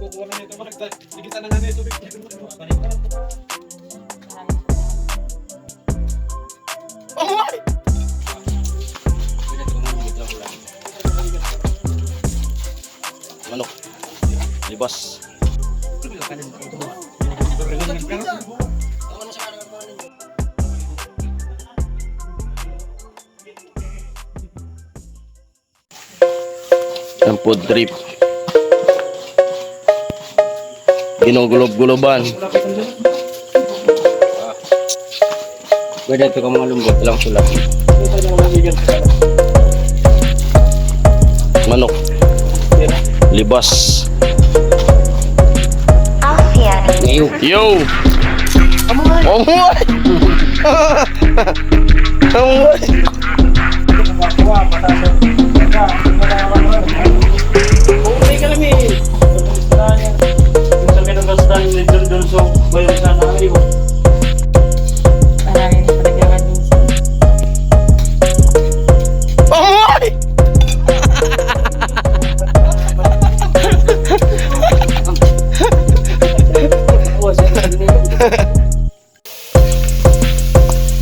magkukuha na nito. Sige sana nga nito. Oh! Manok. Libas. Ang food trip. Ginugulob-guloban. Pwede ito ka mga lumbot lang sila. Manok. Libas. Yo! Yo! Amoy! Amoy! Okay ka lang eh. Minsan ka nang gastan ni Don so bayan sana ay mo. Maraming palagyakan minsan. Amoy!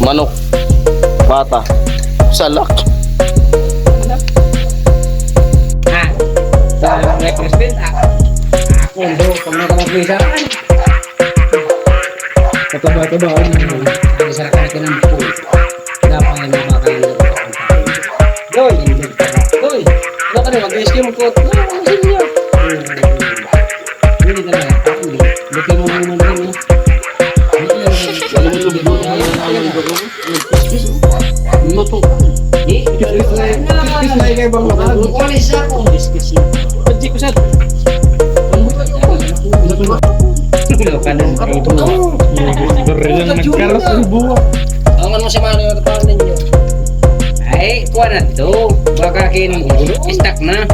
Manok. Bata. Salak. Request din ako ndo kung nakamagpisa kataba-taba ang sarap natin ng buko dapat ay mabakain doy ano ka na mag-iskim ko ano sinyo hindi na bukin mo naman din Luto. Kiss na ikay bang makalag? Ulis ako. Pagdi ko sad. Kanan ito. Berrelan nagkalas ang buwa. Angan mo sa mga nagtatawan ninyo. Ay, kuha na to. Baka kin stuck na.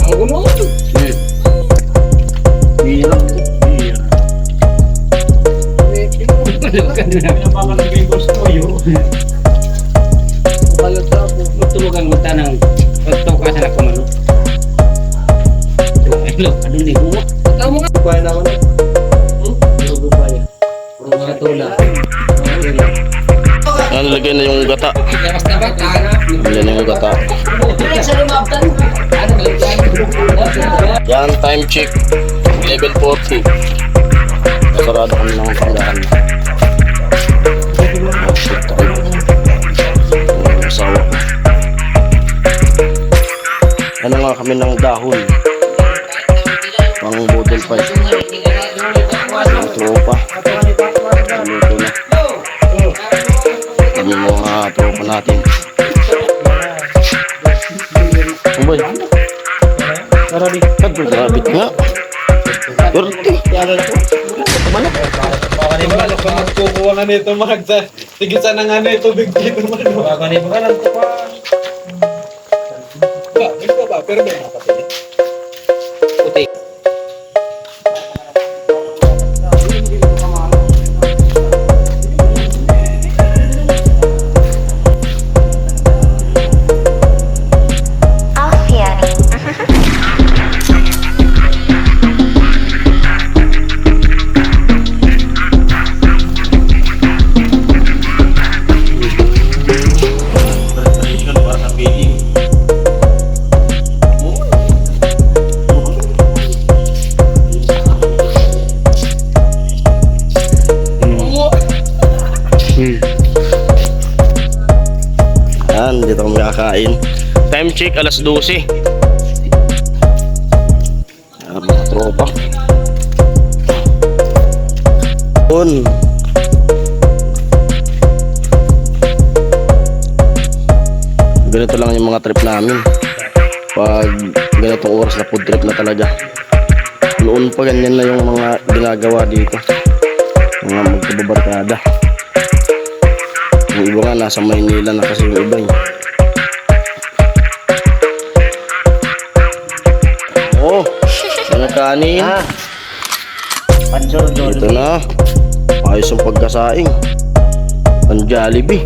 Ang gulo. Bilang. Pinapakalagay ko sa toyo. Balot ako. Magtulugan mo tanang. Pagtoka sa nakumano. Hello, adun di buwa. Tahu mo nga. Kuya na ako na. Lugo pa niya. Puro mga tula. Nalagay na yung gata. Mas na ba? Nalagay na yung gata. Sa lumabtan. Ano ba? Yan, time check. 11:40. Nasarado kami ng tanggahan. Asawa ko. Ano nga kami ng dahon. Pang bodel pa. Ang tropa. Luto na. Kami mga tropa natin. Umbay. Karabit nga. Dirty. Manok ka magkukuha na nito. Sige sana nga nito. Big dito man. Kakanip ka lang ito pa. Ito ba? Pero ba nakapatid? Puti. Yan, dito kami kakain. Time check, alas 12. Yan, mga tropa. Yun. Ganito lang yung mga trip namin. Pag ganitong oras na food trip na talaga. Noon pa ganyan na yung mga ginagawa dito. Mga magkababarkada. Yung iba nga nasa Maynila na kasi yung iba eh. Oh, ano kanin? Ito na. Ayos ang pagkasaing. Ang Jollibee.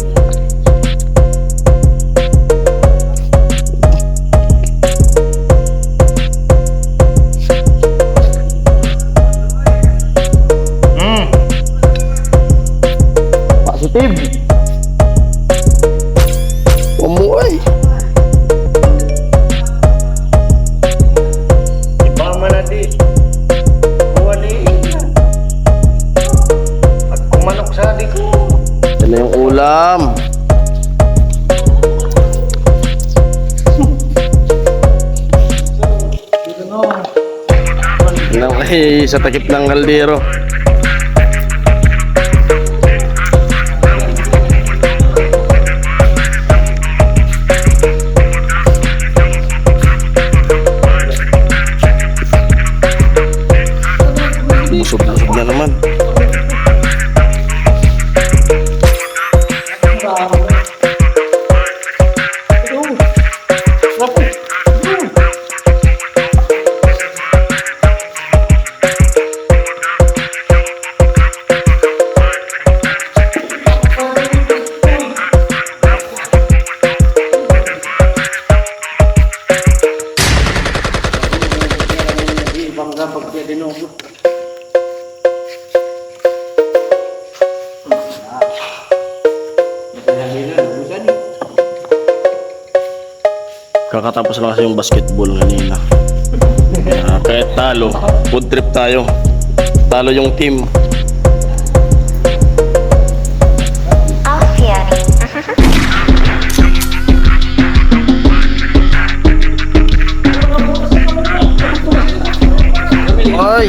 Ib! Umuay! Iba man na di. Wali. At kumanok sa di ko. Yan na yung ulam. Yan sa takip ng kaldero. Busog-busog na naman. Bangga pag dia dinugo. Kakatapos lang kasi yung basketball kanina. Kahit talo, food trip tayo. Talo yung team. Ay!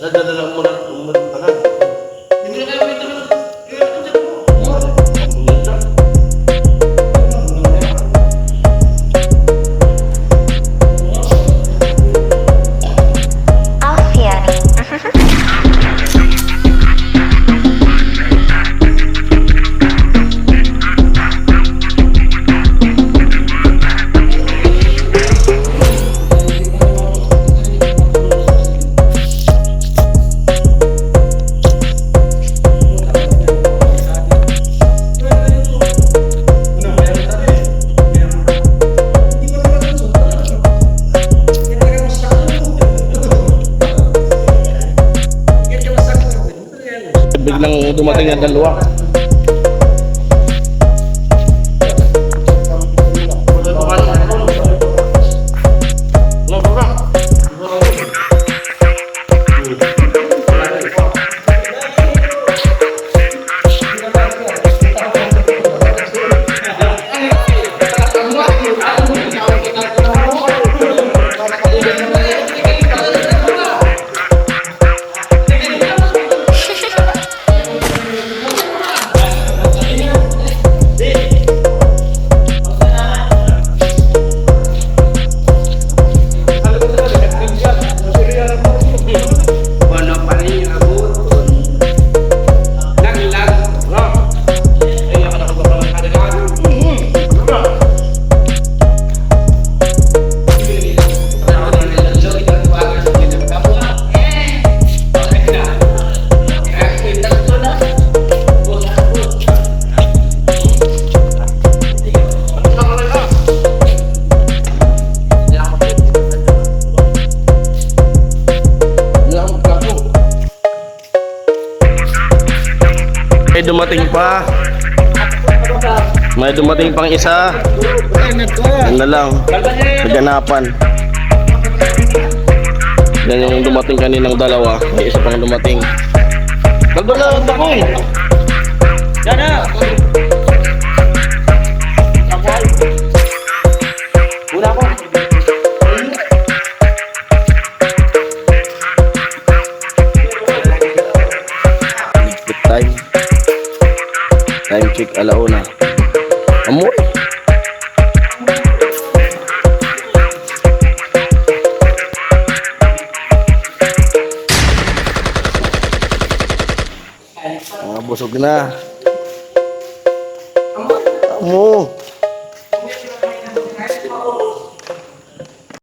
Nadadala mo na umatala. dumating ang dalawa. Wala pa rin yung abot. Naglag. May dumating pa. May dumating pang isa. Yan na lang. Naganapan. Yan yung dumating kaninang dalawa. May isa pang dumating. Kalbala, takoy! Yan na! Una ko. Time. Time check alauna. Amoy. Busog na. Amo.